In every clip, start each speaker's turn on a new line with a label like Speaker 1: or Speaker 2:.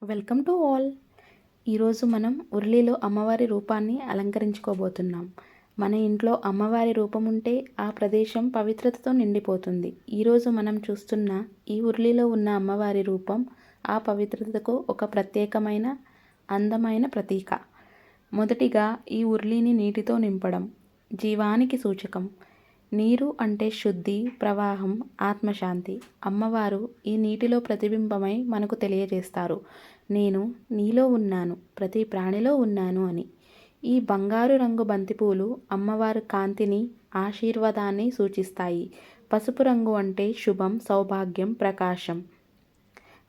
Speaker 1: Welcome to all. ఈరోజు మనం ఉర్లిలో అమ్మవారి రూపాన్ని అలంకరించుకోబోతున్నాం. మన ఇంట్లో అమ్మవారి రూపం ఉంటే ఆ ప్రదేశం పవిత్రతతో నిండిపోతుంది. ఈరోజు మనం చూస్తున్న ఈ ఉర్లిలో ఉన్న అమ్మవారి రూపం ఆ పవిత్రతకు ఒక ప్రత్యేకమైన అందమైన ప్రతీక. మొదటిగా ఈ ఉర్లిని నీటితో నింపడం జీవానికి సూచకం. నీరు అంటే శుద్ధి, ప్రవాహం, ఆత్మశాంతి. అమ్మవారు ఈ నీటిలో ప్రతిబింబమై మనకు తెలియజేస్తారు, నేను నీలో ఉన్నాను, ప్రతి ప్రాణిలో ఉన్నాను అని. ఈ బంగారు రంగు బంతిపూలు అమ్మవారి కాంతిని, ఆశీర్వాదాన్ని సూచిస్తాయి. పసుపు రంగు అంటే శుభం, సౌభాగ్యం, ప్రకాశం.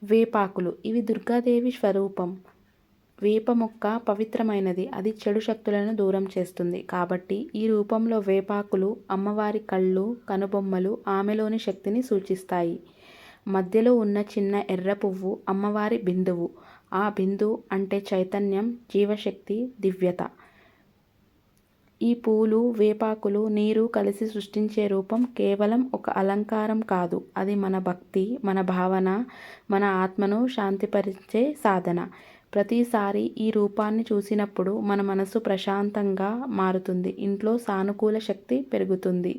Speaker 1: వేపాకులు ఇవి దుర్గాదేవి స్వరూపం. వేప మొక్క పవిత్రమైనది, అది చెడు శక్తులను దూరం చేస్తుంది. కాబట్టి ఈ రూపంలో వేపాకులు అమ్మవారి కళ్ళు, కనుబొమ్మలు ఆమెలోని శక్తిని సూచిస్తాయి. మధ్యలో ఉన్న చిన్న ఎర్ర పువ్వు అమ్మవారి బిందువు. ఆ బిందు అంటే చైతన్యం, జీవశక్తి, దివ్యత. ఈ పూలు, వేపాకులు, నీరు కలిసి సృష్టించే రూపం కేవలం ఒక అలంకారం కాదు, అది మన భక్తి, మన భావన, మన ఆత్మను శాంతిపరిచే సాధన. ప్రతిసారి ఈ రూపాన్ని చూసినప్పుడు మన మనసు ప్రశాంతంగా మారుతుంది, ఇంట్లో సానుకూల శక్తి పెరుగుతుంది.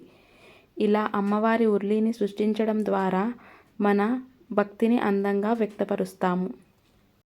Speaker 1: ఇలా అమ్మవారి ఉర్లిని సృష్టించడం ద్వారా మన భక్తిని అందంగా వ్యక్తపరుస్తాము.